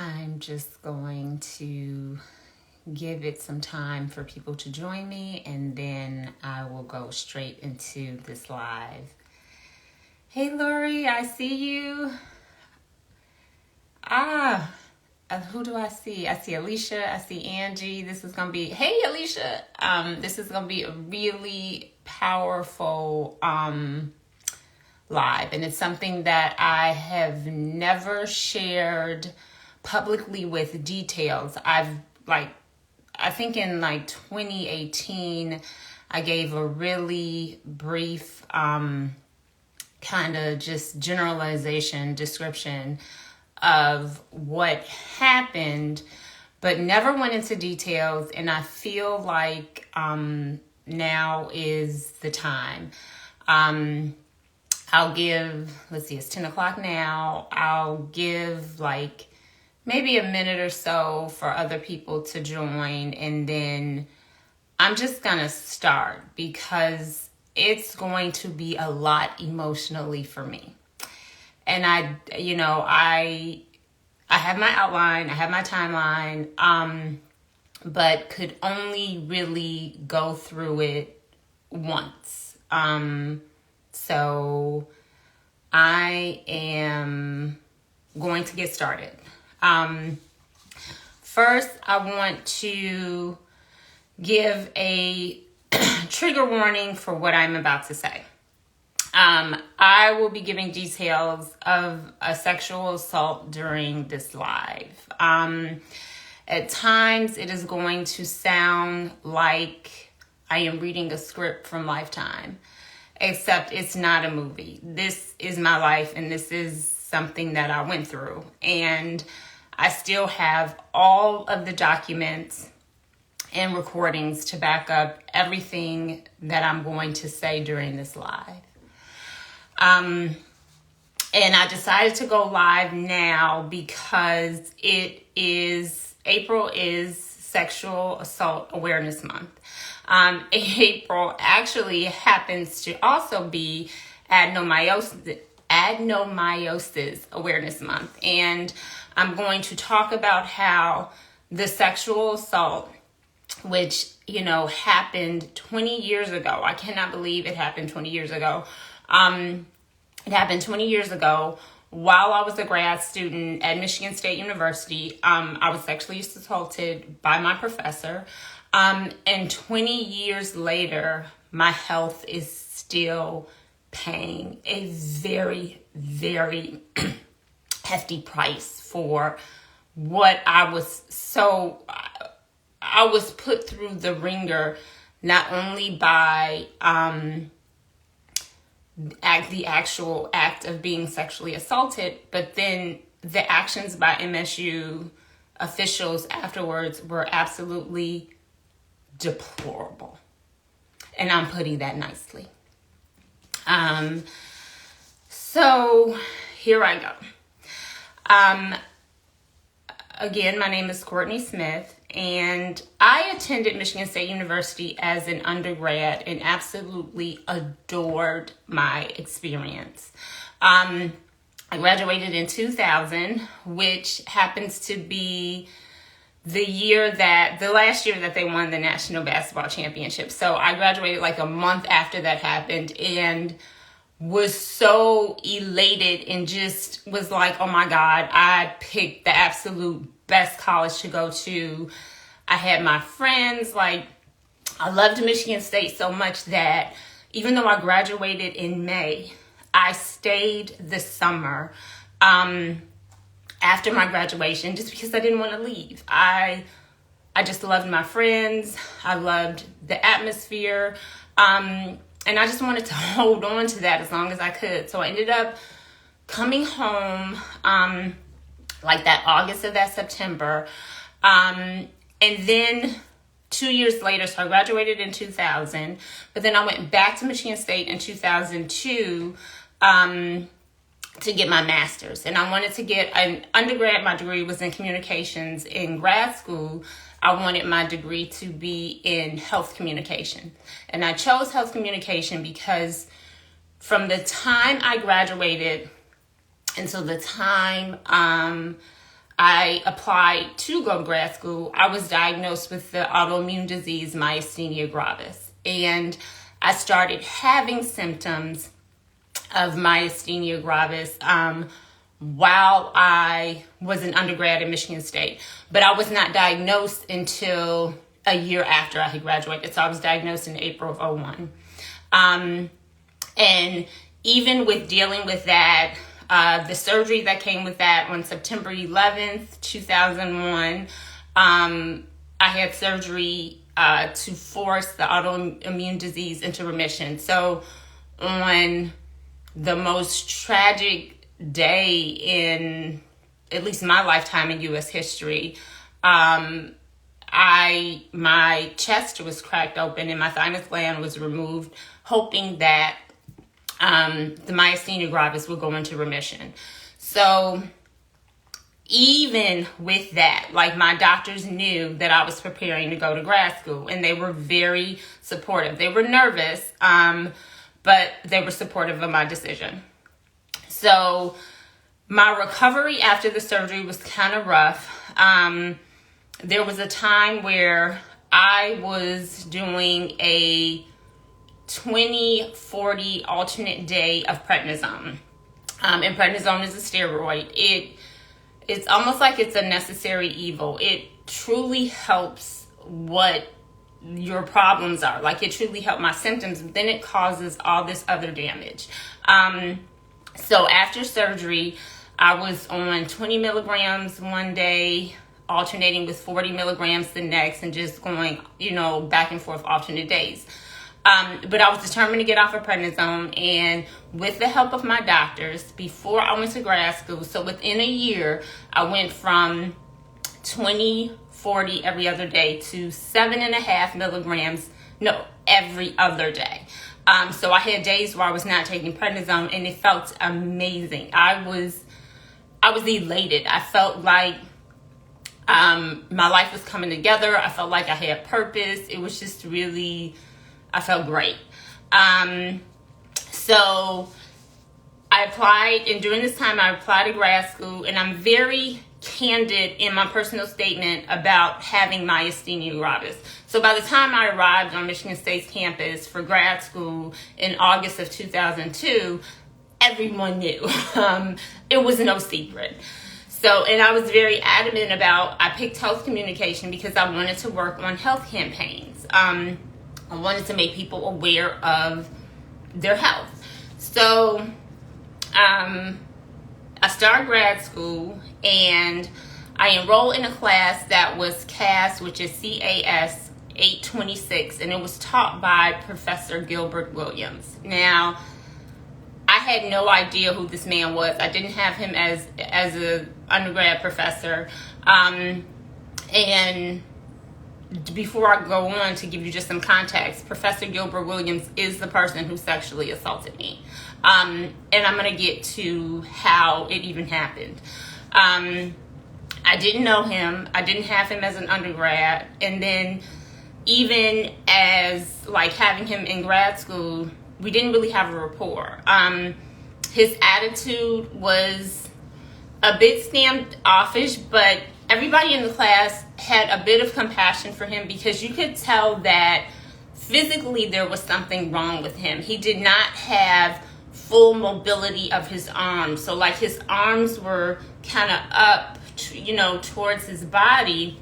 I'm just going to give it some time for people to join me, and then I will go straight into this live. Hey, Lori, I see you. Who do I see? I see Alicia. I see Angie. This is going to be, hey, Alicia. This is going to be a really powerful live, and it's something that I have never shared publicly with details. I think in 2018, I gave a really brief kind of just generalization description of what happened, but never went into details. And I feel like now is the time. I'll give, it's 10 o'clock now. I'll give maybe a minute or so for other people to join. And then I'm just going to start because it's going to be a lot emotionally for me. And I have my outline, I have my timeline, but could only really go through it once. So I am going to get started. First, I want to give a trigger warning for what I'm about to say. I will be giving details of a sexual assault during this live. At times, it is going to sound like I am reading a script from Lifetime, except it's not a movie. This is my life, and this is something that I went through. And I still have all of the documents and recordings to back up everything that I'm going to say during this live. And I decided to go live now because April is Sexual Assault Awareness Month. April actually happens to also be adenomyosis Awareness Month. And I'm going to talk about how the sexual assault, which, happened 20 years ago. I cannot believe it happened 20 years ago. It happened 20 years ago while I was a grad student at Michigan State University. I was sexually assaulted by my professor. And 20 years later, my health is still paying a very, very hefty price for what I was put through the ringer, not only by the actual act of being sexually assaulted, but then the actions by MSU officials afterwards were absolutely deplorable. And I'm putting that nicely. So here I go. Again, my name is Courtney Smith, and I attended Michigan State University as an undergrad and absolutely adored my experience. I graduated in 2000, which happens to be the last year that they won the National Basketball Championship. So I graduated a month after that happened and was so elated and just was like, oh my God, I picked the absolute best college to go to. I had my friends, I loved Michigan State so much that even though I graduated in May, I stayed this summer after my graduation just because I didn't want to leave. I just loved my friends. I loved the atmosphere. And I just wanted to hold on to that as long as I could. So I ended up coming home that August of that September. And then 2 years later, so I graduated in 2000, but then I went back to Michigan State in 2002 to get my master's. And I wanted to get an undergrad. My degree was in communications. In grad school, I wanted my degree to be in health communication. And I chose health communication because from the time I graduated until the time I applied to go to grad school, I was diagnosed with the autoimmune disease myasthenia gravis. And I started having symptoms of myasthenia gravis while I was an undergrad at Michigan State. But I was not diagnosed until a year after I had graduated. So I was diagnosed in April of 2001. And even with dealing with that, the surgery that came with that on September 11th, 2001, I had surgery to force the autoimmune disease into remission. So on the most tragic day in at least my lifetime in U.S. history, my chest was cracked open and my thymus gland was removed, hoping that the myasthenia gravis would go into remission. So even with that, like, my doctors knew that I was preparing to go to grad school, and they were very supportive. They were nervous, but they were supportive of my decision. So my recovery after the surgery was kind of rough. There was a time where I was doing a 20-40 alternate day of prednisone. And prednisone is a steroid. It's almost like it's a necessary evil. It truly helps what your problems are. Like, it truly helped my symptoms, but then it causes all this other damage. So after surgery, I was on 20 milligrams one day, alternating with 40 milligrams the next, and just going, back and forth alternate days. But I was determined to get off of prednisone, and with the help of my doctors, before I went to grad school, so within a year, I went from 20-40 every other day to 7.5 milligrams, every other day. So I had days where I was not taking prednisone, and it felt amazing. I was elated. I felt like my life was coming together. I felt like I had purpose. It was just really, I felt great. So I applied, and during this time I applied to grad school, and I'm very candid in my personal statement about having myasthenia gravis. So by the time I arrived on Michigan State's campus for grad school in August of 2002, everyone knew. It was no secret. So, and I was very adamant about, I picked health communication because I wanted to work on health campaigns. I wanted to make people aware of their health. So I started grad school, and I enrolled in a class that was CAS, which is CAS 826, and it was taught by Professor Gilbert Williams. Now, I had no idea who this man was. I didn't have him as an undergrad professor. And before I go on to give you just some context, Professor Gilbert Williams is the person who sexually assaulted me. And I'm going to get to how it even happened. I didn't know him. I didn't have him as an undergrad. And then even as having him in grad school, we didn't really have a rapport. His attitude was a bit standoffish, but everybody in the class had a bit of compassion for him because you could tell that physically there was something wrong with him. He did not have full mobility of his arms. So his arms were kind of up, towards his body.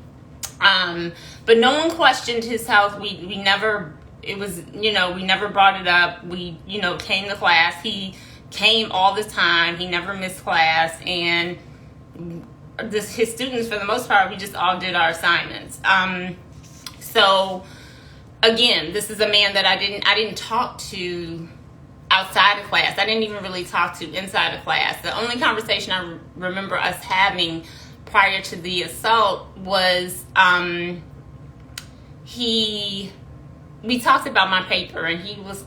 But no one questioned his health. We never brought it up. We, came to class. He came all the time. He never missed class. And his students, for the most part, we just all did our assignments. So again, this is a man that I didn't talk to outside of class. I didn't even really talk to inside of class. The only conversation I remember us having prior to the assault was we talked about my paper, and he was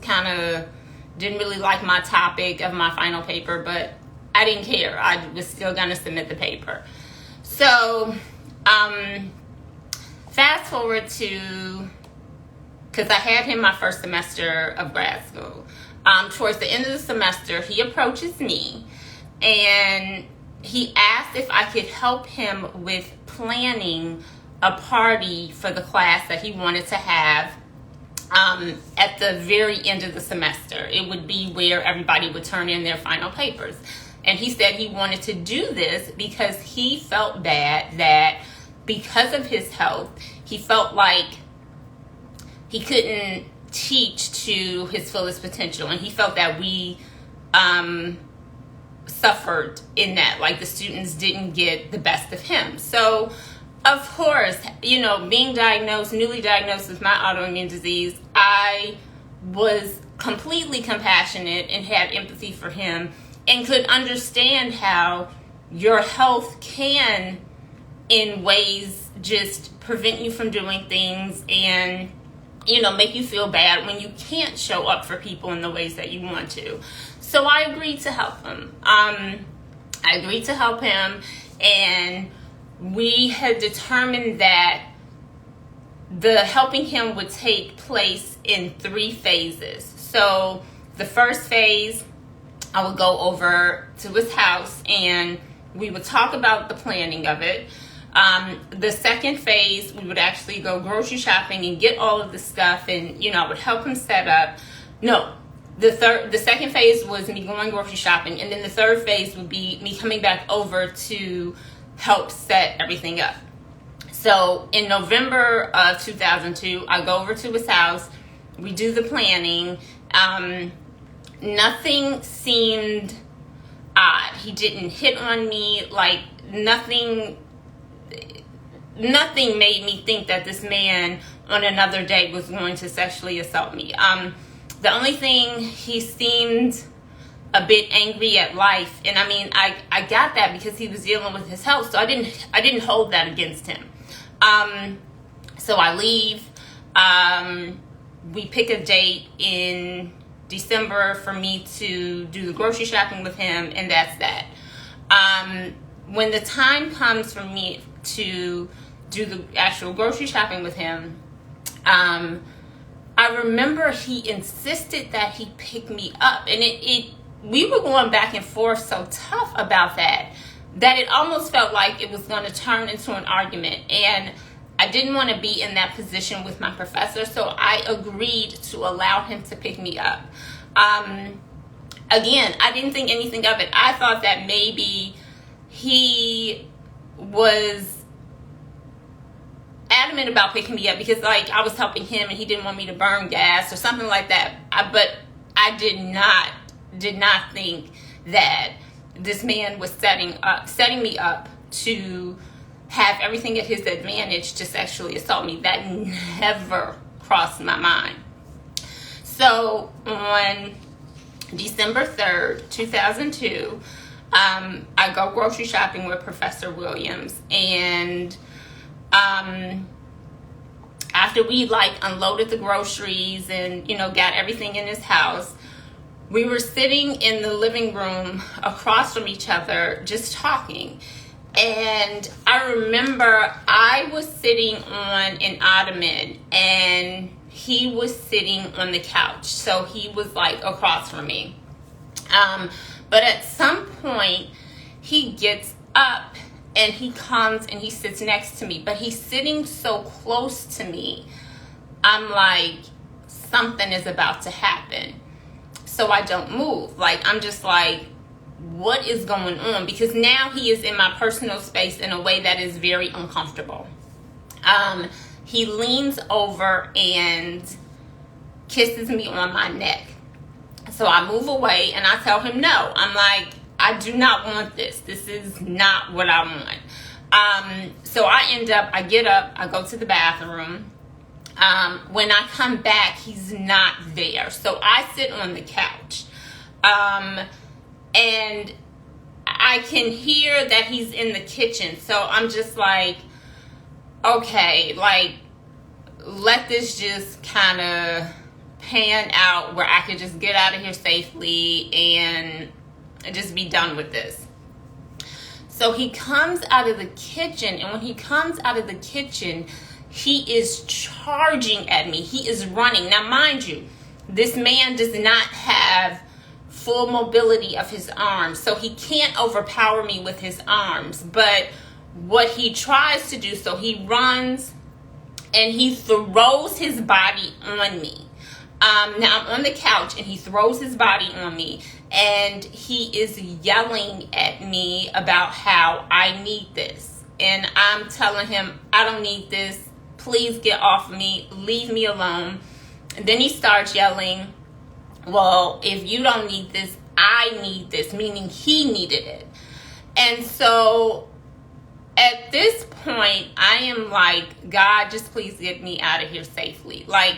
didn't really like my topic of my final paper, but I didn't care. I was still going to submit the paper. So fast forward to, because I had him my first semester of grad school. Towards the end of the semester, he approaches me, and he asked if I could help him with planning a party for the class that he wanted to have at the very end of the semester. It would be where everybody would turn in their final papers. And he said he wanted to do this because he felt bad that because of his health, he felt like he couldn't teach to his fullest potential. And he felt that we suffered in that, like the students didn't get the best of him. So, of course, you know, being newly diagnosed with my autoimmune disease, I was completely compassionate and had empathy for him and could understand how your health can, in ways, just prevent you from doing things and, you know, make you feel bad when you can't show up for people in the ways that you want to. So I agreed to help him. And we had determined that the helping him would take place in 3 phases. So the first phase, I would go over to his house and we would talk about the planning of it. The second phase, we would actually go grocery shopping and get all of the stuff, and, you know, I would help him set up. The second phase was me going grocery shopping, and then the third phase would be me coming back over to help set everything up. So in November of 2002, I go over to his house. We do the planning. Nothing seemed odd. He didn't hit on me. Like, nothing made me think that this man on another day was going to sexually assault me. The only thing, he seemed a bit angry at life, and I mean, I got that because he was dealing with his health, so I didn't hold that against him. So I leave. We pick a date in December for me to do the grocery shopping with him, and that's that. When the time comes for me to do the actual grocery shopping with him, I remember he insisted that he pick me up, and we were going back and forth so tough about that it almost felt like it was going to turn into an argument, and I didn't want to be in that position with my professor, so I agreed to allow him to pick me up. Again, I didn't think anything of it. I thought that maybe he was adamant about picking me up because, like, I was helping him and he didn't want me to burn gas or something like that. But I did not think that this man was setting me up to have everything at his advantage to sexually assault me. That never crossed my mind. So on December 3rd, 2002, I go grocery shopping with Professor Williams, and after we unloaded the groceries and, you know, got everything in his house, we were sitting in the living room across from each other just talking. And I remember I was sitting on an ottoman and he was sitting on the couch. So he was across from me. But at some point he gets up and he comes and he sits next to me, but he's sitting so close to me, I'm like, something is about to happen. So I don't move. I'm just like, what is going on? Because now he is in my personal space in a way that is very uncomfortable. He leans over and kisses me on my neck. So I move away and I tell him no. I'm like, I do not want this. This is not what I want. So I get up, I go to the bathroom. When I come back, he's not there. So I sit on the couch. And I can hear that he's in the kitchen. So I'm just like, okay, let this just kind of pan out where I could just get out of here safely and just be done with this. So he comes out of the kitchen, and when he comes out of the kitchen, he is charging at me. He is running. Now, mind you, this man does not have full mobility of his arms. So he can't overpower me with his arms. But what he tries to do, so he runs and he throws his body on me. Now I'm on the couch and he throws his body on me and he is yelling at me about how I need this. And I'm telling him, I don't need this. Please get off of me. Leave me alone. And then he starts yelling, well, if you don't need this, I need this, meaning he needed it. And so at this point, I am like, God, just please get me out of here safely. Like,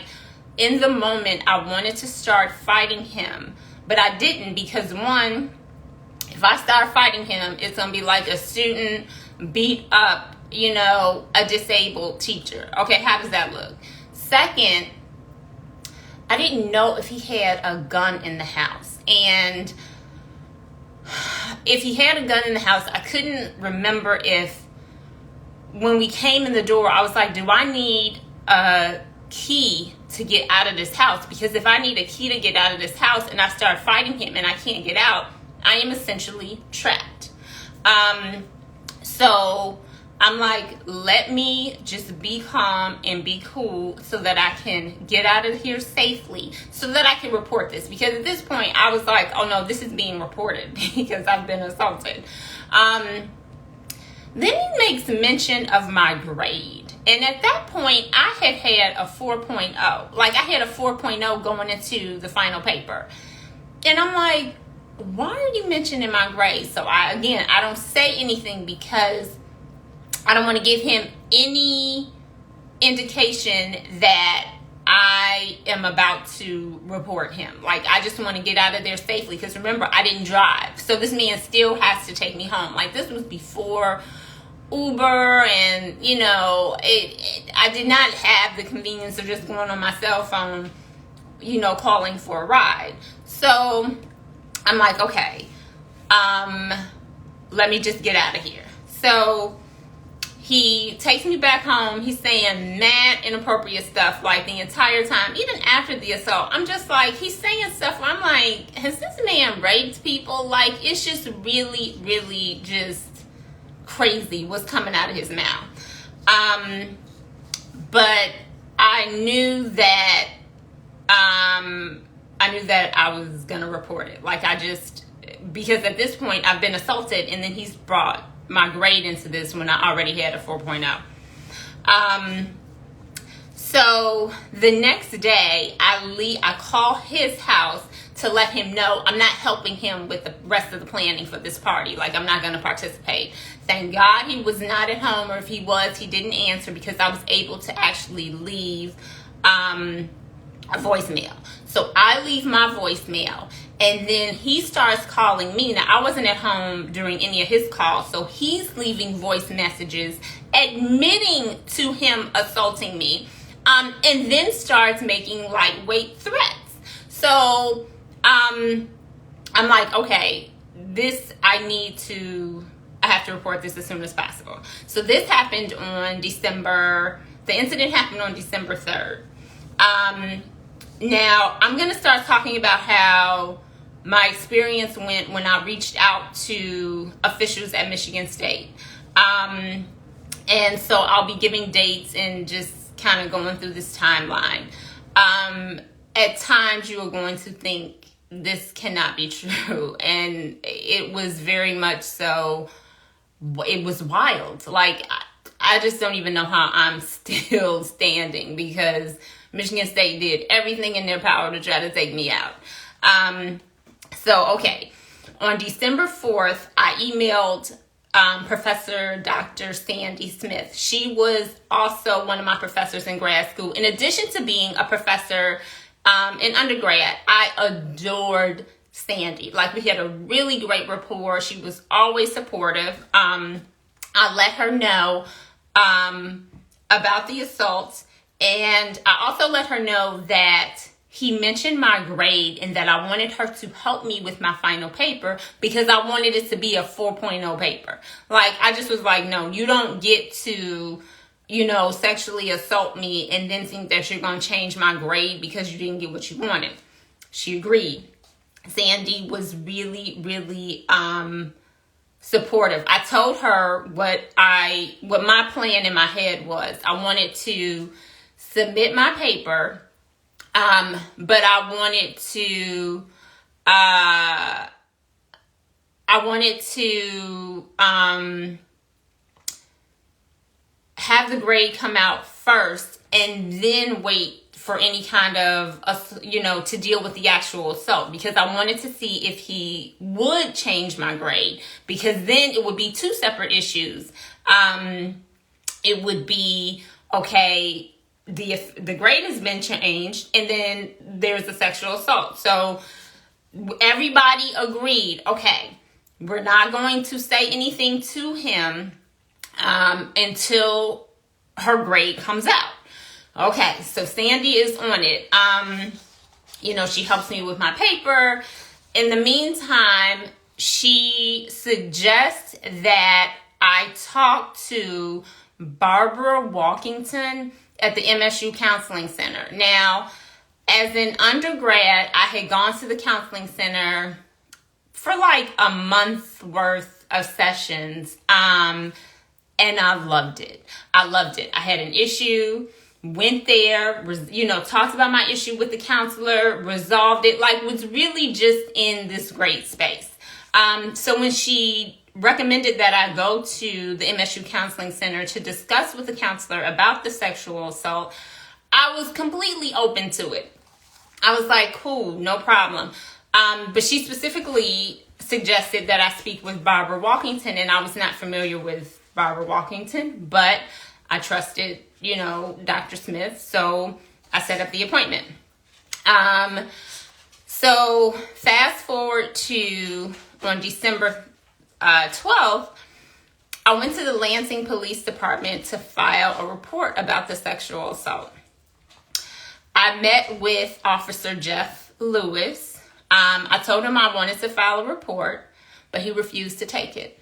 in the moment, I wanted to start fighting him, but I didn't, because one, if I start fighting him, it's going to be like a student beat up, a disabled teacher. Okay, how does that look? Second, I didn't know if he had a gun in the house. And if he had a gun in the house, I couldn't remember if, when we came in the door, I was like, do I need a key to get out of this house? Because if I need a key to get out of this house and I start fighting him and I can't get out, I am essentially trapped. So I'm like, let me just be calm and be cool so that I can get out of here safely, so that I can report this. Because at this point, I was like, oh no, this is being reported because I've been assaulted. Then he makes mention of my grade. And at that point, I had a 4.0. Like, I had a 4.0 going into the final paper. And I'm like, why are you mentioning my grade? So I don't say anything because I don't want to give him any indication that I am about to report him. Like, I just want to get out of there safely. Because remember, I didn't drive. So this man still has to take me home. Like, this was before Uber, and I did not have the convenience of just going on my cell phone, calling for a ride. So I'm like, okay, let me just get out of here. So he takes me back home. He's saying mad inappropriate stuff like the entire time, even after the assault. I'm just like, he's saying stuff where I'm like, has this man raped people? Like, it's just really, really just crazy what's coming out of his mouth. But I knew that I was gonna report it. Like, because at this point I've been assaulted, and then he's brought my grade into this when I already had a 4.0. So the next day I call his house to let him know I'm not helping him with the rest of the planning for this party. Like, I'm not going to participate. Thank God he was not at home, or if he was, he didn't answer, because I was able to actually leave a voicemail. So I leave my voicemail, and then he starts calling me. Now, I wasn't at home during any of his calls, so he's leaving voice messages admitting to him assaulting me, and then starts making lightweight threats. So I'm like, okay, I have to report this as soon as possible. So this happened on the incident happened on December 3rd. Now, I'm going to start talking about how my experience went when I reached out to officials at Michigan State. And so I'll be giving dates and just kind of going through this timeline. At times, you are going to think this cannot be true. And it was very much so. It was wild. Like, I just don't even know how I'm still standing, because Michigan State did everything in their power to try to take me out. Okay. On December 4th, I emailed Professor Dr. Sandy Smith. She was also one of my professors in grad school. In addition to being a professor in undergrad, I adored Sandy. Like, we had a really great rapport. She was always supportive. I let her know about the assault, and I also let her know that he mentioned my grade and that I wanted her to help me with my final paper, because I wanted it to be a 4.0 paper. Like, I just was like, no, you don't get to, sexually assault me and then think that you're going to change my grade because you didn't get what you wanted. She agreed. Sandy was really, really supportive. I told her what my plan in my head was. I wanted to submit my paper, but I wanted to have the grade come out first and then wait for any kind of, to deal with the actual assault, because I wanted to see if he would change my grade, because then it would be two separate issues. It would be, okay, the grade has been changed, and then there's the sexual assault. So everybody agreed, okay, we're not going to say anything to him until her grade comes out. Okay, so Sandy is on it. She helps me with my paper. In the meantime, she suggests that I talk to Barbara Walkington at the MSU Counseling Center. Now, as an undergrad, I had gone to the counseling center for like a month's worth of sessions, and I loved it. I had an issue, went there, talked about my issue with the counselor, resolved it, was really just in this great space. So when she recommended that I go to the MSU Counseling Center to discuss with the counselor about the sexual assault, I was completely open to it. I was like, cool, no problem. But she specifically suggested that I speak with Barbara Walkington, and I was not familiar with Barbara Walkington, but I trusted, Dr. Smith, so I set up the appointment. So fast forward to on December 12th, I went to the Lansing Police Department to file a report about the sexual assault. I met with Officer Jeff Lewis. I told him I wanted to file a report, but he refused to take it.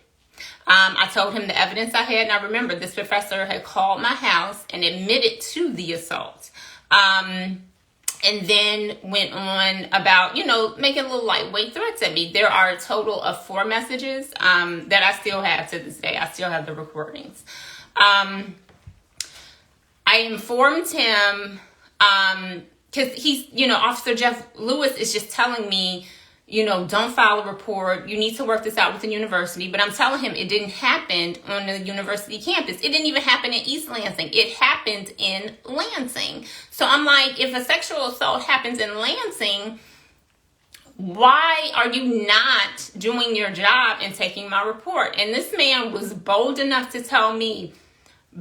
I told him the evidence I had, and I remember this professor had called my house and admitted to the assault. And then went on about, making little lightweight threats at me. There are a total of 4 messages that I still have to this day. I still have the recordings. I informed him, because he's, Officer Jeff Lewis is just telling me, don't file a report. You need to work this out with the university. But I'm telling him it didn't happen on the university campus. It didn't even happen in East Lansing. It happened in Lansing. So I'm like, if a sexual assault happens in Lansing, why are you not doing your job and taking my report? And this man was bold enough to tell me,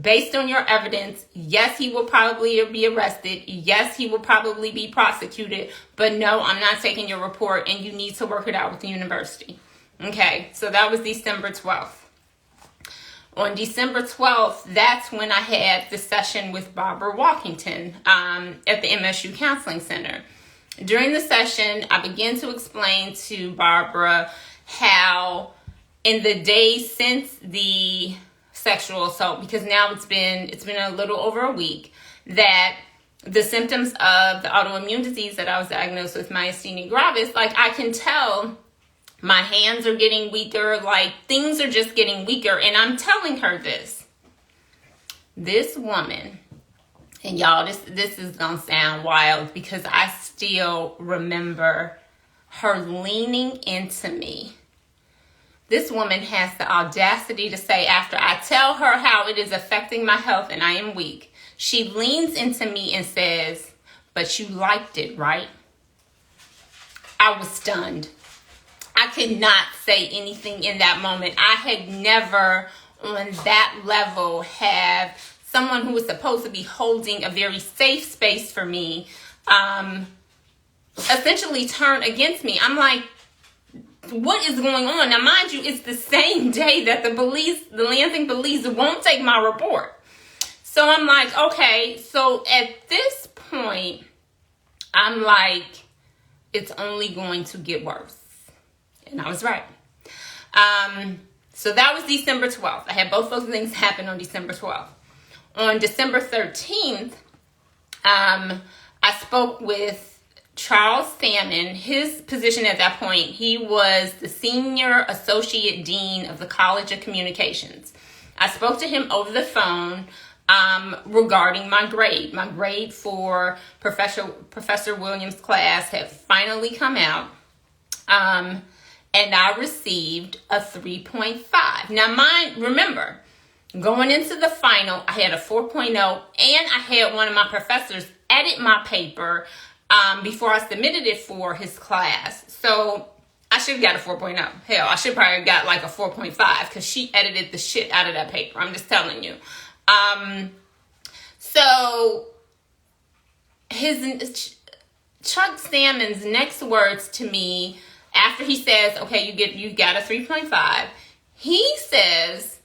based on your evidence, yes, he will probably be arrested. Yes, he will probably be prosecuted. But no, I'm not taking your report, and you need to work it out with the university. Okay, so that was December 12th. On December 12th, that's when I had the session with Barbara Walkington at the MSU Counseling Center. During the session, I began to explain to Barbara how in the days since the sexual assault, because now it's been a little over a week, that the symptoms of the autoimmune disease that I was diagnosed with, myasthenia gravis, I can tell my hands are getting weaker, things are just getting weaker. And I'm telling her this woman, and y'all, this is gonna sound wild, because I still remember her leaning into me. This woman has the audacity to say, after I tell her how it is affecting my health and I am weak, she leans into me and says, "But you liked it, right?" I was stunned. I could not say anything in that moment. I had never on that level have someone who was supposed to be holding a very safe space for me essentially turn against me. I'm like, what is going on? Now, mind you, it's the same day that the Lansing police won't take my report. So I'm like, okay, so at this point, I'm like, it's only going to get worse. And I was right. So that was December 12th. I had both those things happen on December 12th. On December 13th, I spoke with Charles Salmon, his position at that point, he was the Senior Associate Dean of the College of Communications. I spoke to him over the phone regarding my grade. My grade for Professor Williams' class had finally come out, and I received a 3.5. Now, remember, going into the final, I had a 4.0, and I had one of my professors edit my paper before I submitted it for his class. So I should have got a 4.0. Hell, I should probably have got like a 4.5 because she edited the shit out of that paper. I'm just telling you. So Chuck Salmon's next words to me after he says, okay, you got a 3.5, he says,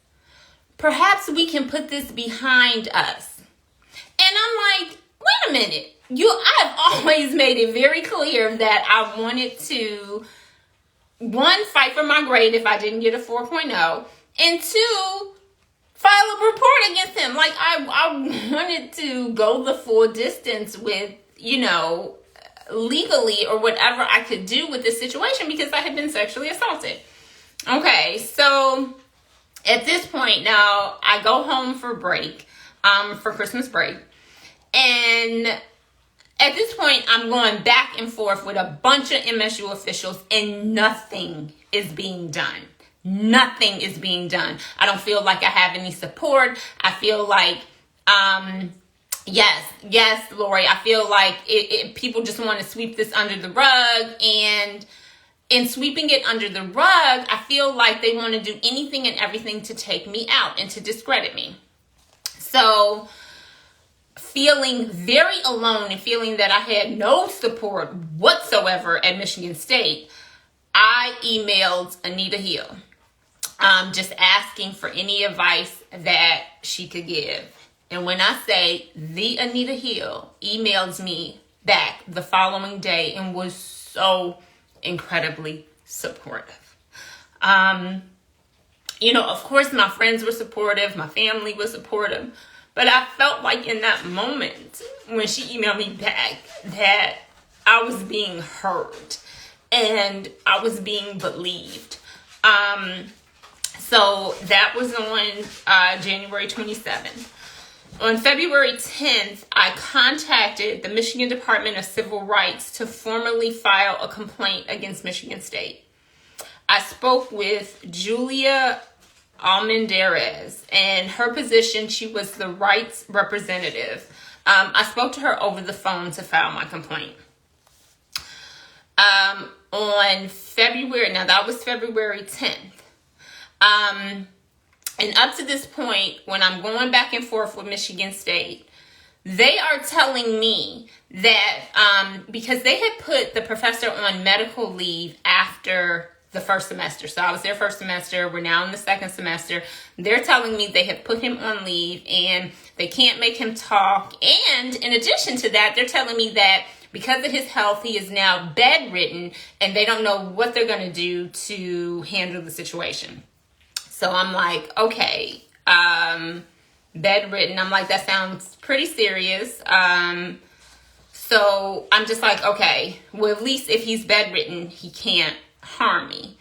perhaps we can put this behind us. And I'm like, wait a minute. I've always made it very clear that I wanted to, one, fight for my grade if I didn't get a 4.0, and two, file a report against him. Like, I wanted to go the full distance with, legally or whatever I could do with this situation because I had been sexually assaulted. Okay, so at this point now, I go home for break, for Christmas break, and at this point, I'm going back and forth with a bunch of MSU officials, and nothing is being done. Nothing is being done. I don't feel like I have any support. I feel like, yes, Lori, I feel like people just want to sweep this under the rug, and in sweeping it under the rug, I feel like they want to do anything and everything to take me out and to discredit me. So, feeling very alone and feeling that I had no support whatsoever at Michigan State, I emailed Anita Hill, just asking for any advice that she could give. And when I say the Anita Hill emailed me back the following day and was so incredibly supportive. Of course my friends were supportive, my family was supportive, but I felt like in that moment when she emailed me back that I was being heard and I was being believed. So that was on January 27th. On February 10th, I contacted the Michigan Department of Civil Rights to formally file a complaint against Michigan State. I spoke with Julia Almendarez, and her position, she was the rights representative. I spoke to her over the phone to file my complaint. On February, now that was February 10th. And up to this point, when I'm going back and forth with Michigan State, they are telling me that because they had put the professor on medical leave after the first semester. So I was there first semester. We're now in the second semester. They're telling me they have put him on leave and they can't make him talk. And in addition to that, they're telling me that because of his health, he is now bedridden and they don't know what they're going to do to handle the situation. So I'm like, okay, bedridden. I'm like, that sounds pretty serious. So I'm just like, okay, well, at least if he's bedridden, he can't harm me.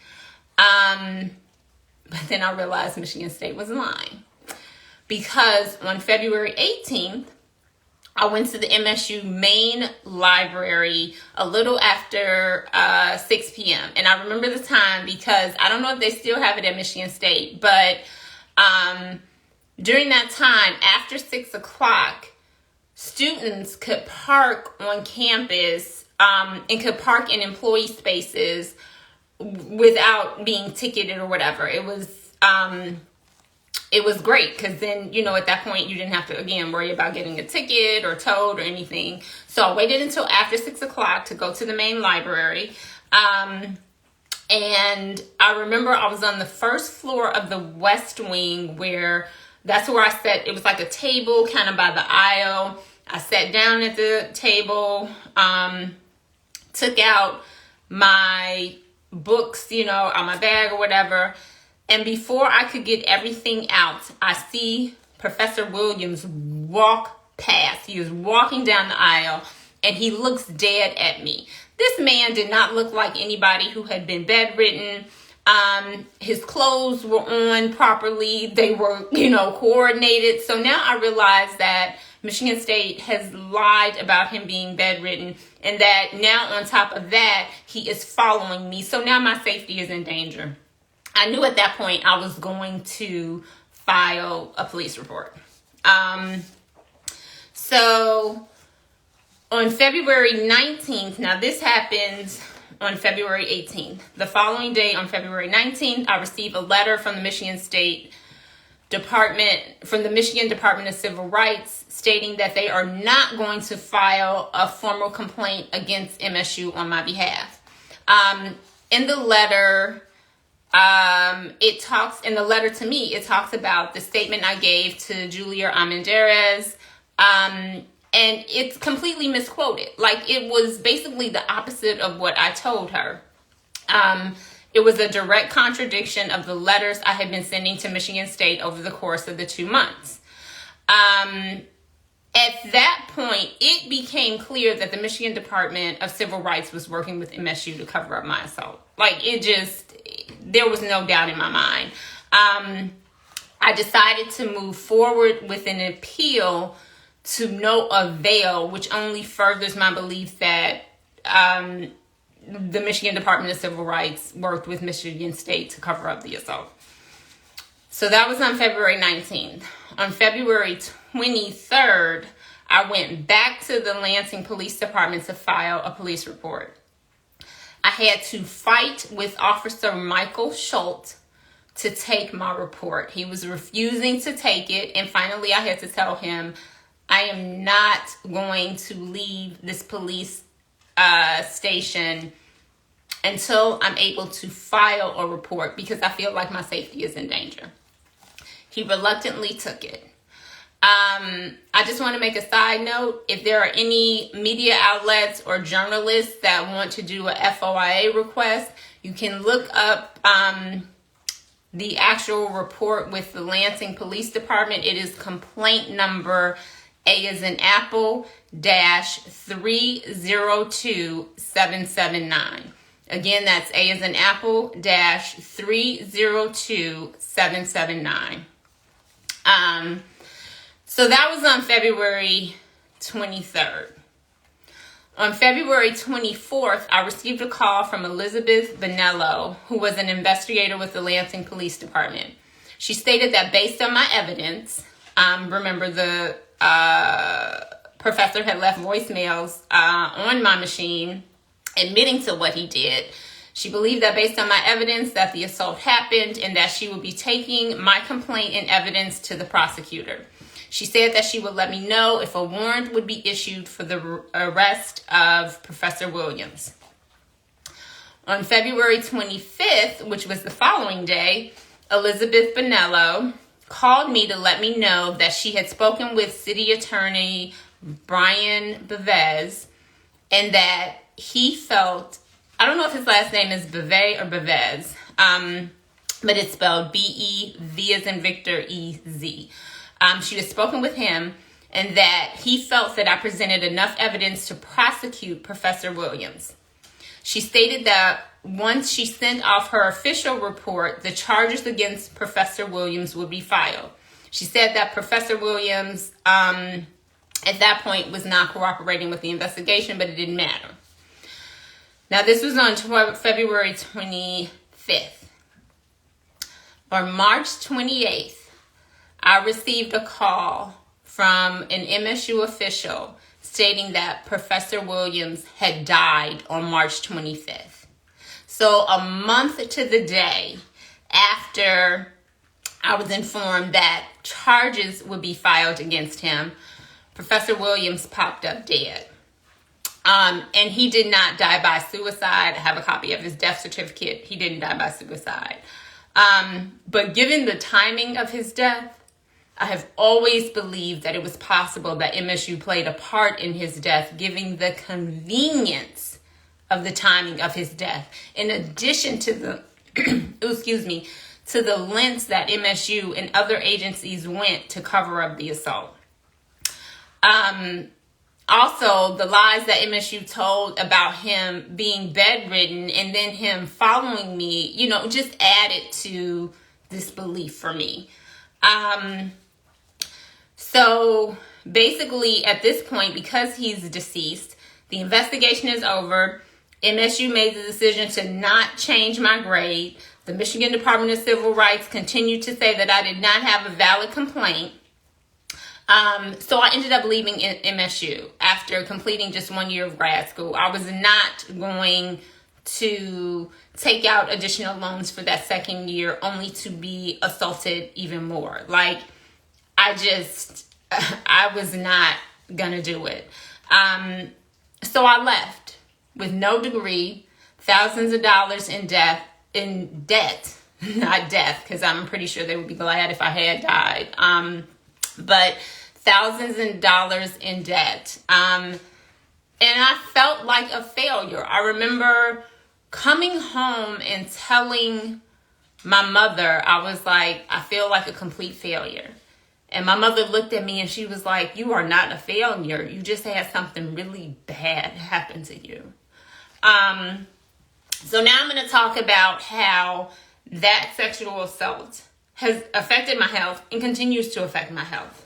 But then I realized Michigan State was lying. Because on February 18th, I went to the MSU main library a little after 6 p.m. And I remember the time because I don't know if they still have it at Michigan State, but during that time, after 6 o'clock, students could park on campus and could park in employee spaces without being ticketed or whatever. It was great because then, at that point you didn't have to, again, worry about getting a ticket or towed or anything. So I waited until after 6 o'clock to go to the main library. And I remember I was on the first floor of the West Wing where that's where I sat. It was like a table kind of by the aisle. I sat down at the table, took out my books, out my bag or whatever. And before I could get everything out, I see Professor Williams walk past. He was walking down the aisle. and he looks dead at me. This man did not look like anybody who had been bedridden. His clothes were on properly. They were, coordinated. So now I realize that Michigan State has lied about him being bedridden, and that now on top of that, he is following me. So now my safety is in danger. I knew at that point I was going to file a police report. So on February 19th, now this happens on February 18th. The following day, on February 19th, I received a letter from the Michigan Department of Civil Rights stating that they are not going to file a formal complaint against MSU on my behalf. In the letter, it talks about the statement I gave to Julia Armendariz, and it's completely misquoted. Like, it was basically the opposite of what I told her. It was a direct contradiction of the letters I had been sending to Michigan State over the course of the 2 months. At that point, it became clear that the Michigan Department of Civil Rights was working with MSU to cover up my assault. Like, there was no doubt in my mind. I decided to move forward with an appeal to no avail, which only furthers my belief that the Michigan Department of Civil Rights worked with Michigan State to cover up the assault. So that was on February 19th. On February 23rd, I went back to the Lansing Police Department to file a police report. I had to fight with Officer Michael Schultz to take my report. He was refusing to take it, and finally I had to tell him, I am not going to leave this police station until I'm able to file a report because I feel like my safety is in danger. He reluctantly took it. I just want to make a side note. If there are any media outlets or journalists that want to do a FOIA request, you can look up the actual report with the Lansing Police Department. It is complaint number A as in Apple -302779. Again, that's A as in Apple -302779. So that was on February 23rd. On February 24th, I received a call from Elizabeth Bonello, who was an investigator with the Lansing Police Department. She stated that based on my evidence, remember the professor had left voicemails on my machine admitting to what he did. She believed that based on my evidence that the assault happened and that she would be taking my complaint and evidence to the prosecutor. She said that she would let me know if a warrant would be issued for the arrest of Professor Williams. On February 25th, which was the following day, Elizabeth Bonello called me to let me know that she had spoken with City Attorney Brian Bevez and that he felt, I don't know if his last name is Beve or Bevez, but it's spelled B-E-V as in Victor, E-Z. She had spoken with him and that he felt that I presented enough evidence to prosecute Professor Williams. She stated that once she sent off her official report, the charges against Professor Williams would be filed. She said that Professor Williams, at that point, was not cooperating with the investigation, but it didn't matter. Now, this was on February 25th. On March 28th, I received a call from an MSU official stating that Professor Williams had died on March 25th. So a month to the day after I was informed that charges would be filed against him, Professor Williams popped up dead. And he did not die by suicide. I have a copy of his death certificate. He didn't die by suicide. But given the timing of his death, I have always believed that it was possible that MSU played a part in his death, given the convenience of the timing of his death, in addition to the, to the lengths that MSU and other agencies went to cover up the assault. also the lies that MSU told about him being bedridden and then him following me, just added to this belief for me. So basically at this point, because he's deceased, the investigation is over. MSU made the decision to not change my grade. The Michigan Department of Civil Rights continued to say that I did not have a valid complaint. So I ended up leaving MSU after completing just 1 year of grad school. I was not going to take out additional loans for that second year only to be assaulted even more. Like, I was not gonna do it. So I left with no degree, thousands of dollars in debt, not death, because I'm pretty sure they would be glad if I had died. But thousands of dollars in debt. And I felt like a failure. I remember coming home and telling my mother, I was like, I feel like a complete failure. And my mother looked at me and she was like, you are not a failure. You just had something really bad happen to you. So now I'm going to talk about how that sexual assault has affected my health and continues to affect my health.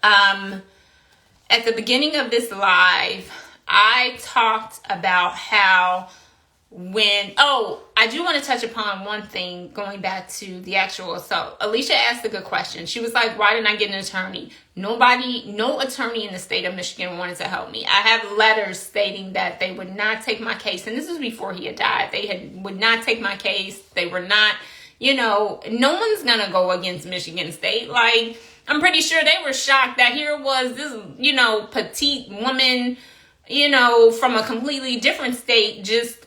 At the beginning of this live, I talked about how I do want to touch upon one thing going back to the actual assault. Alicia asked a good question. She was like, why didn't I get an attorney? No attorney in the state of Michigan wanted to help me. I have letters stating that they would not take my case. And this was before he had died. Would not take my case. They were not, no one's going to go against Michigan State. Like, I'm pretty sure they were shocked that here was this, petite woman, from a completely different state just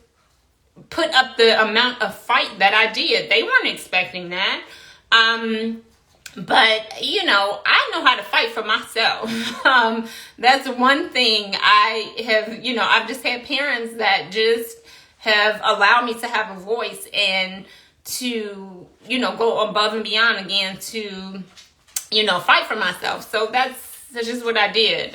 put up the amount of fight that I did. They weren't expecting that. But, I know how to fight for myself. That's one thing I have, I've just had parents that just have allowed me to have a voice and to, go above and beyond again to, fight for myself. So that's just what I did.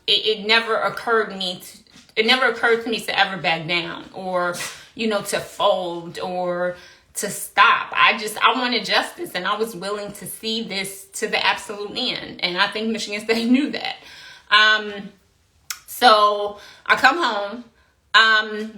It never occurred to me to ever back down or, to fold or to stop. I wanted justice and I was willing to see this to the absolute end. And I think Michigan State knew that. So I come home.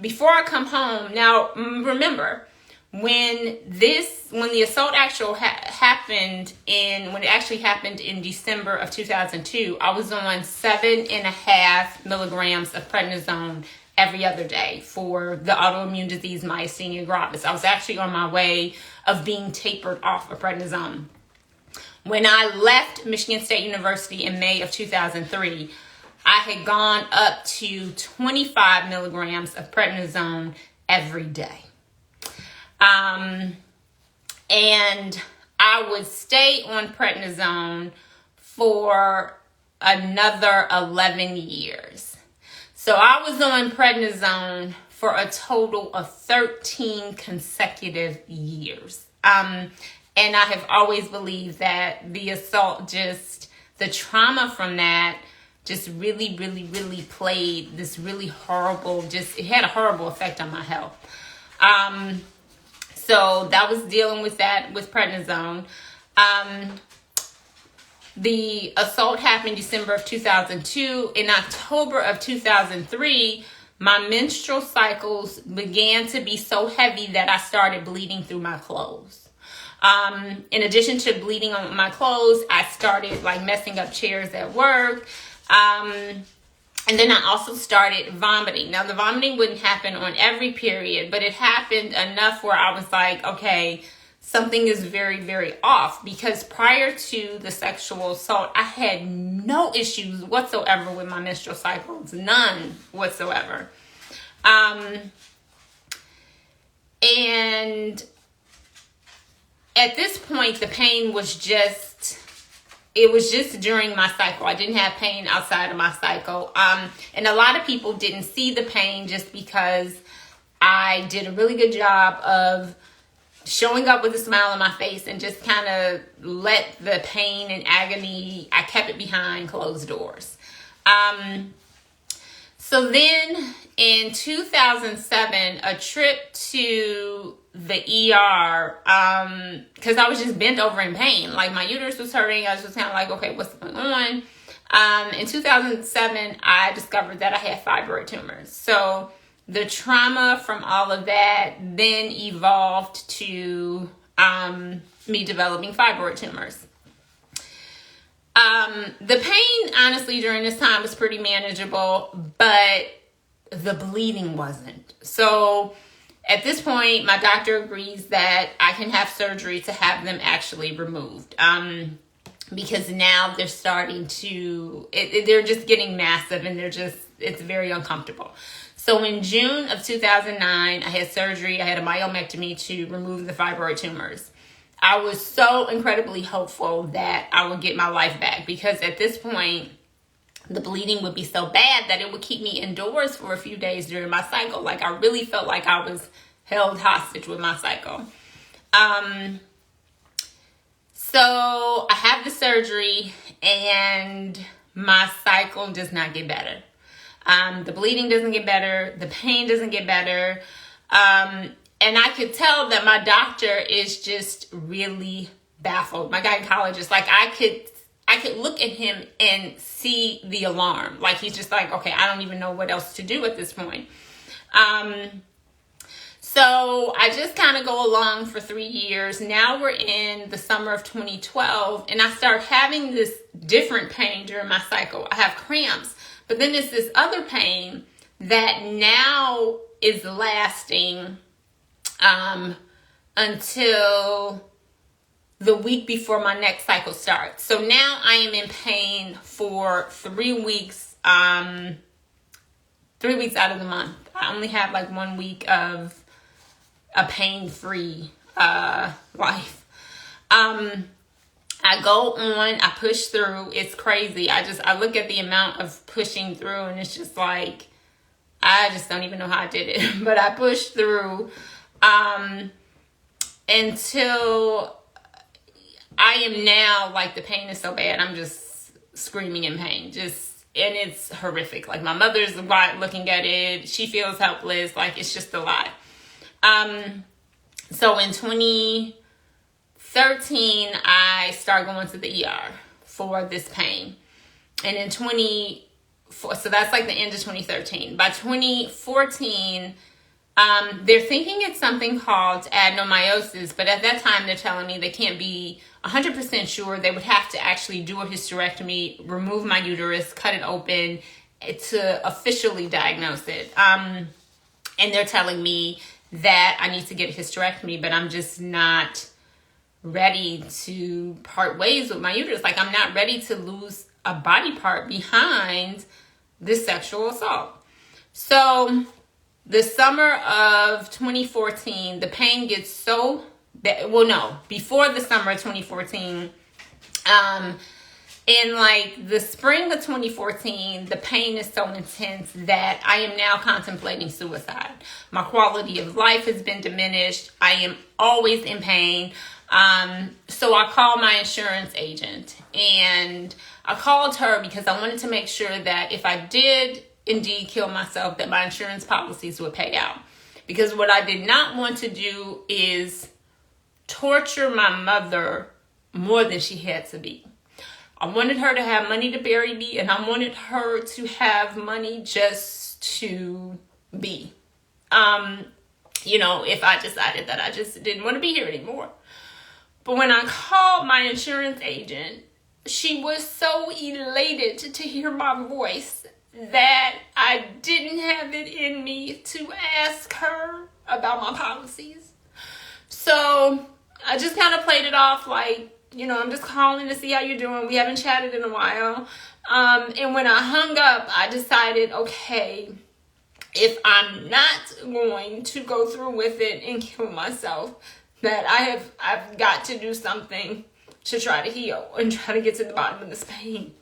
Before I come home, now remember, when the assault happened in December of 2002, I was on 7.5 milligrams of prednisone every other day for the autoimmune disease myasthenia gravis. I was actually on my way of being tapered off of prednisone. When I left Michigan State University in May of 2003, I had gone up to 25 milligrams of prednisone every day. And I would stay on prednisone for another 11 years. So I was on prednisone for a total of 13 consecutive years. And I have always believed that the assault, the trauma from that just really, really, really played this really horrible, it had a horrible effect on my health. So that was dealing with that with prednisone. The assault happened December of 2002. In October of 2003, my menstrual cycles began to be so heavy that I started bleeding through my clothes. In addition to bleeding on my clothes, I started messing up chairs at work. And then I also started vomiting. Now, the vomiting wouldn't happen on every period, but it happened enough where I was like, okay, something is very, very off. Because prior to the sexual assault, I had no issues whatsoever with my menstrual cycles. None whatsoever. And at this point, the pain was just during my cycle. I didn't have pain outside of my cycle. And a lot of people didn't see the pain just because I did a really good job of showing up with a smile on my face and just kind of let the pain and agony, I kept it behind closed doors. So then in 2007, a trip to the ER, because I was just bent over in pain. Like my uterus was hurting. I was just kind of like, okay, what's going on? In 2007, I discovered that I had fibroid tumors. So the trauma from all of that then evolved to me developing fibroid tumors. The pain, honestly, during this time was pretty manageable, but the bleeding wasn't. So at this point, my doctor agrees that I can have surgery to have them actually removed. Because now they're starting to, they're just getting massive and it's very uncomfortable. So in June of 2009, I had surgery. I had a myomectomy to remove the fibroid tumors. I was so incredibly hopeful that I would get my life back, because at this point, the bleeding would be so bad that it would keep me indoors for a few days during my cycle. Like I really felt like I was held hostage with my cycle. So I have the surgery and my cycle does not get better. The bleeding doesn't get better. The pain doesn't get better. And I could tell that my doctor is just really baffled. My gynecologist, like I could look at him and see the alarm. Like he's just like, okay, I don't even know what else to do at this point. So I just kind of go along for 3 years. Now we're in the summer of 2012 and I start having this different pain during my cycle. I have cramps, but then there's this other pain that now is lasting until the week before my next cycle starts. So now I am in pain for 3 weeks, 3 weeks out of the month. I only have like 1 week of a pain-free life. I go on, I push through. It's crazy. I look at the amount of pushing through and it's just like, I just don't even know how I did it. But I pushed through until I am now, like the pain is so bad, I'm just screaming in pain. And it's horrific. Like my mother's looking at it. She feels helpless. Like it's just a lot. So in 2013, I start going to the ER for this pain. And in so that's like the end of 2013. By 2014, they're thinking it's something called adenomyosis, but at that time they're telling me they can't be 100% sure. They would have to actually do a hysterectomy, remove my uterus, cut it open to officially diagnose it. And they're telling me that I need to get a hysterectomy, but I'm just not ready to part ways with my uterus. Like I'm not ready to lose a body part behind this sexual assault. So the summer of 2014, the pain gets so bad. Well, no, before the summer of 2014, in like the spring of 2014, the pain is so intense that I am now contemplating suicide. My quality of life has been diminished. I am always in pain. So I called my insurance agent and I called her because I wanted to make sure that if I did indeed kill myself, that my insurance policies would pay out. Because what I did not want to do is torture my mother more than she had to be. I wanted her to have money to bury me, and I wanted her to have money just to be. If I decided that I just didn't want to be here anymore. But when I called my insurance agent, she was so elated to hear my voice that I didn't have it in me to ask her about my policies. So I just kind of played it off like, I'm just calling to see how you're doing. We haven't chatted in a while. And when I hung up, I decided, okay, if I'm not going to go through with it and kill myself, that I've got to do something to try to heal and try to get to the bottom of this pain.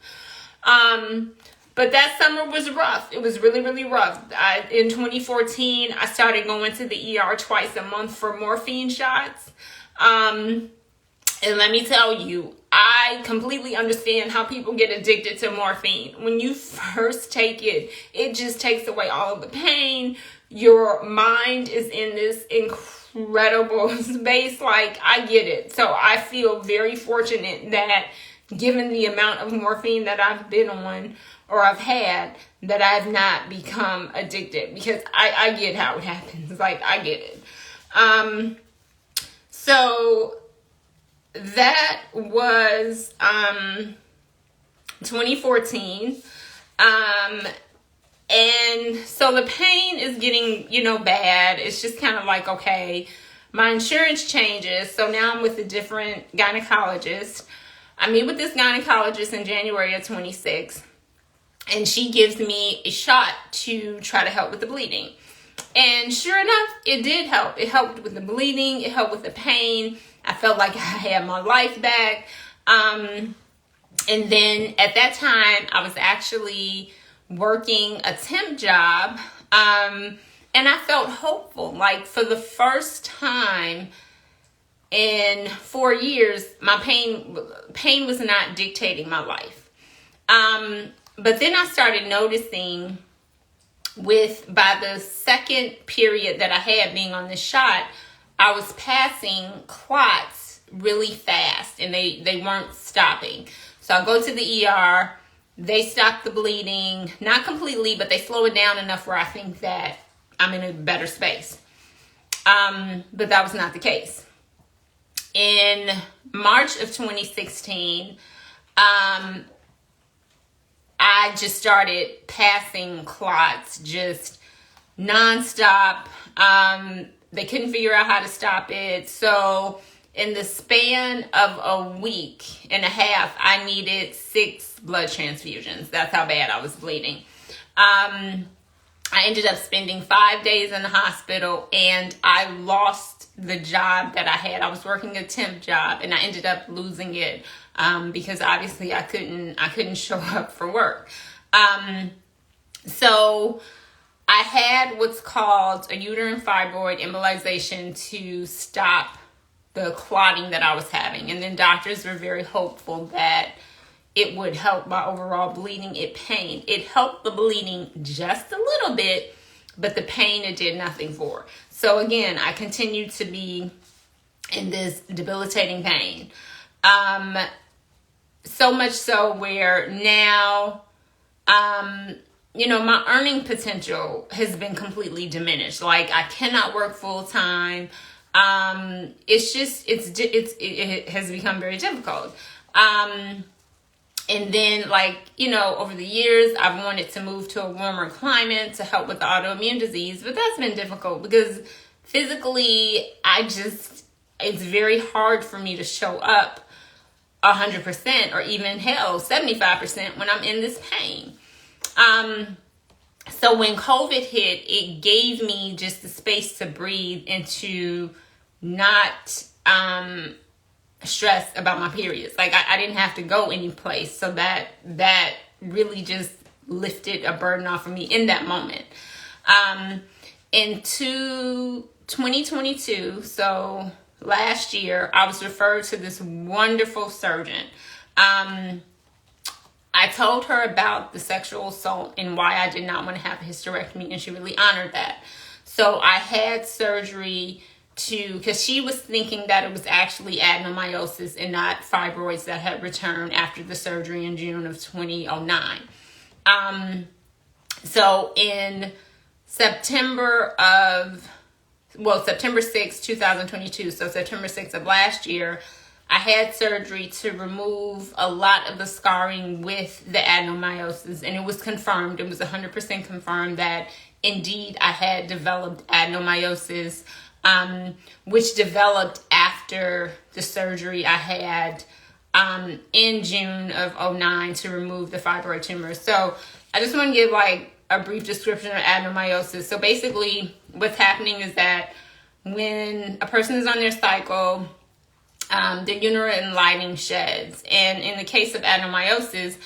But that summer was rough. It was really, really rough. In 2014, I started going to the ER twice a month for morphine shots. And let me tell you, I completely understand how people get addicted to morphine. When you first take it, it just takes away all of the pain. Your mind is in this incredible space. Like, I get it. So I feel very fortunate that given the amount of morphine that I've been on or I've had, that I've not become addicted, because I get how it happens. Like, I get it. So that was 2014. And so the pain is getting, bad. It's just kind of like, okay, my insurance changes. So now I'm with a different gynecologist. I meet with this gynecologist in January of 26. And she gives me a shot to try to help with the bleeding. And sure enough, it did help. It helped with the bleeding. It helped with the pain. I felt like I had my life back. And then at that time, I was actually working a temp job. And I felt hopeful. Like, for the first time in 4 years, my pain was not dictating my life. But then I started noticing by the second period that I had being on this shot, I was passing clots really fast and they weren't stopping. So I go to the ER, they stop the bleeding, not completely, but they slow it down enough where I think that I'm in a better space. But that was not the case. In March of 2016, I just started passing clots just nonstop. They couldn't figure out how to stop it. So in the span of a week and a half, I needed 6 blood transfusions. That's how bad I was bleeding. I ended up spending 5 days in the hospital, and I lost the job that I had. I was working a temp job, and I ended up losing it because obviously I couldn't show up for work. So I had what's called a uterine fibroid embolization to stop the clotting that I was having. And then doctors were very hopeful that it would help my overall bleeding. It helped the bleeding just a little bit, but the pain it did nothing for. So again, I continued to be in this debilitating pain. So much so where now, my earning potential has been completely diminished. Like, I cannot work full time. It has become very difficult. And then, over the years, I've wanted to move to a warmer climate to help with the autoimmune disease, but that's been difficult because physically, it's very hard for me to show up 100% or even 75% when I'm in this pain. So when COVID hit, it gave me just the space to breathe and to not stress about my periods. Like, I didn't have to go any place. So that really just lifted a burden off of me in that moment. Into 2022, so last year, I was referred to this wonderful surgeon. I told her about the sexual assault and why I did not want to have a hysterectomy, and she really honored that. So I had surgery because she was thinking that it was actually adenomyosis and not fibroids that had returned after the surgery in June of 2009. So in September 6, 2022, so September 6th of last year, I had surgery to remove a lot of the scarring with the adenomyosis, and it was confirmed. It was 100% confirmed that indeed I had developed adenomyosis, which developed after the surgery I had in June of 2009 to remove the fibroid tumors. So I just want to give a brief description of adenomyosis. So basically what's happening is that when a person is on their cycle, the uterine lining sheds. And in the case of adenomyosis,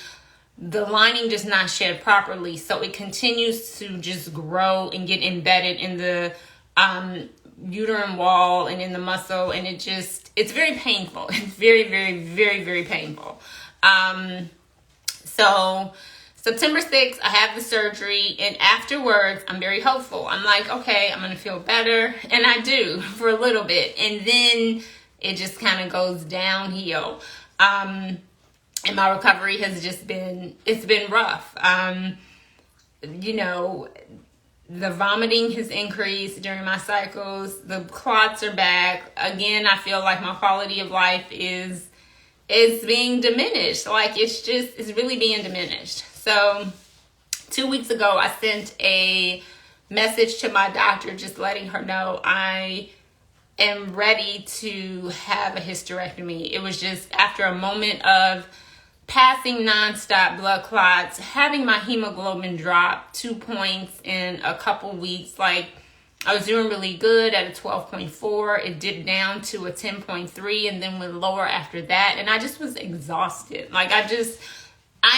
the lining does not shed properly. So it continues to just grow and get embedded in the uterine wall and in the muscle, and it's very painful. It's very, very, very, very painful. So September 6th, I have the surgery, and afterwards, I'm very hopeful. I'm like, okay, I'm going to feel better, and I do for a little bit, and then it just kind of goes downhill. And my recovery has it's been rough. The vomiting has increased during my cycles. The clots are back. Again, I feel like my quality of life is being diminished. Like it's really being diminished. So 2 weeks ago, I sent a message to my doctor just letting her know I am ready to have a hysterectomy. It was just after a moment of passing nonstop blood clots, having my hemoglobin drop 2 points in a couple weeks. Like I was doing really good at a 12.4. It dipped down to a 10.3 and then went lower after that. And I just was exhausted. Like I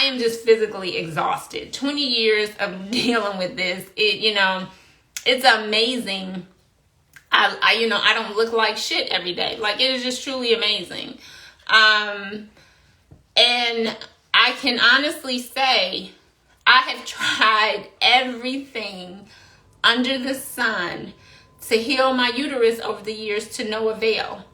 am just physically exhausted. 20 years of dealing with this. It's amazing. I don't look like shit every day. Like it is just truly amazing. And I can honestly say I have tried everything under the sun to heal my uterus over the years to no avail.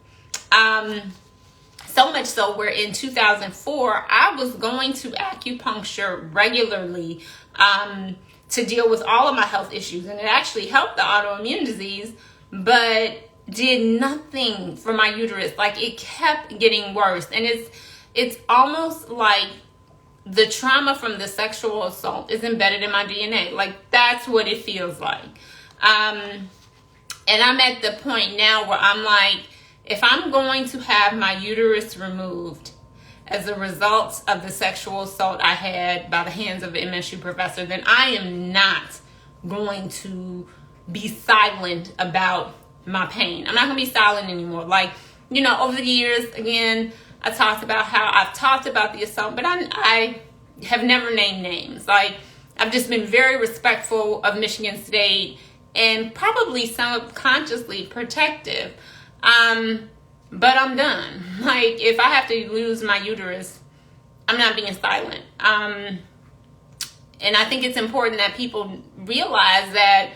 So much so where in 2004, I was going to acupuncture regularly to deal with all of my health issues. And it actually helped the autoimmune disease, but did nothing for my uterus. Like it kept getting worse. And it's almost like the trauma from the sexual assault is embedded in my DNA. Like that's what it feels like. And I'm at the point now where I'm like, if I'm going to have my uterus removed as a result of the sexual assault I had by the hands of an MSU professor, then I am not going to be silent about my pain. I'm not going to be silent anymore. Like, over the years, again, I talked about how I've talked about the assault, but I have never named names. Like, I've just been very respectful of Michigan State and probably subconsciously protective. But I'm done. Like, if I have to lose my uterus, I'm not being silent. And I think it's important that people realize that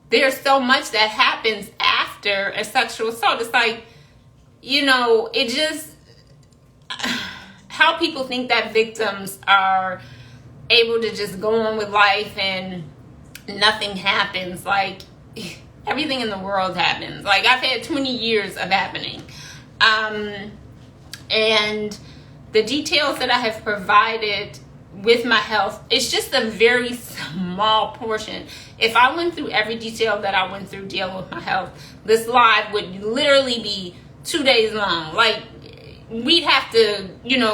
there's so much that happens after a sexual assault. It's like, it just, how people think that victims are able to just go on with life and nothing happens. Like, everything in the world happens. Like, I've had 20 years of happening. And the details that I have provided with my health, it's just a very small portion. If I went through every detail that I went through dealing with my health, this live would literally be 2 days long. Like, we'd have to,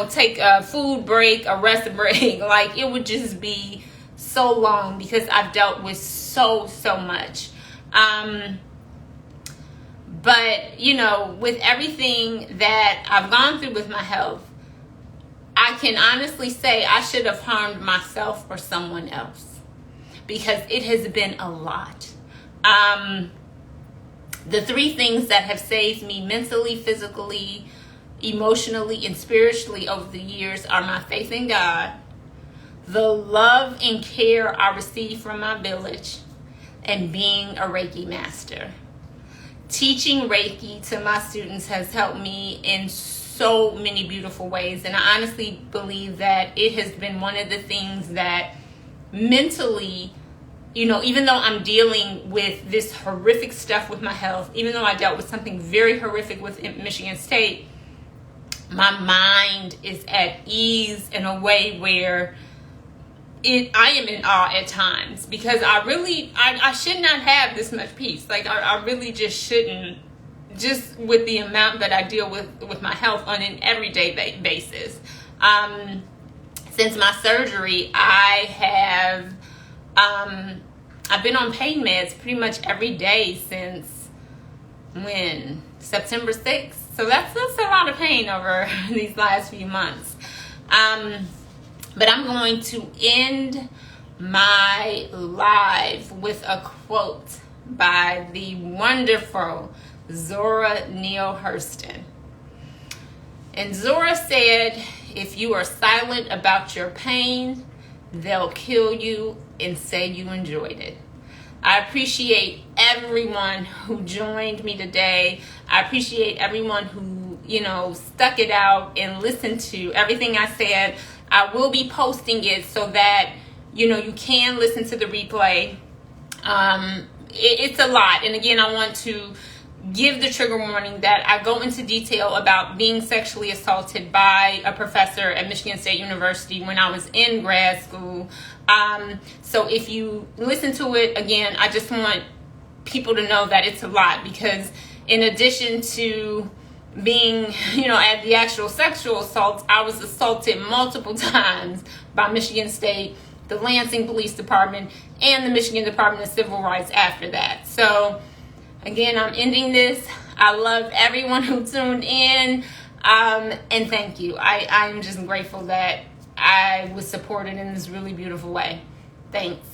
take a food break, a rest break. Like, it would just be so long because I've dealt with so much. But, with everything that I've gone through with my health, I can honestly say I should have harmed myself or someone else because it has been a lot. The three things that have saved me mentally, physically, emotionally, and spiritually over the years are my faith in God, the love and care I receive from my village, and being a Reiki master. Teaching Reiki to my students has helped me in so many beautiful ways. And I honestly believe that it has been one of the things that mentally, even though I'm dealing with this horrific stuff with my health, even though I dealt with something very horrific with Michigan State, my mind is at ease in a way where I am in awe at times because I should not have this much peace. Like I really just shouldn't, just with the amount that I deal with my health on an everyday basis. Since my surgery, I've been on pain meds pretty much every day since September 6th. So that's a lot of pain over these last few months. But I'm going to end my live with a quote by the wonderful Zora Neale Hurston. And Zora said, if you are silent about your pain, they'll kill you and say you enjoyed it. I appreciate everyone who joined me today. I appreciate everyone who, stuck it out and listened to everything I said. I will be posting it so that, you can listen to the replay. It's a lot. And again, I want to give the trigger warning that I go into detail about being sexually assaulted by a professor at Michigan State University when I was in grad school. So if you listen to it, again, I just want people to know that it's a lot, because in addition to being, at the actual sexual assaults, I was assaulted multiple times by Michigan State, the Lansing Police Department, and the Michigan Department of Civil Rights after that. So again, I'm ending this. I love everyone who tuned in, and thank you. I'm just grateful that I was supported in this really beautiful way. Thanks.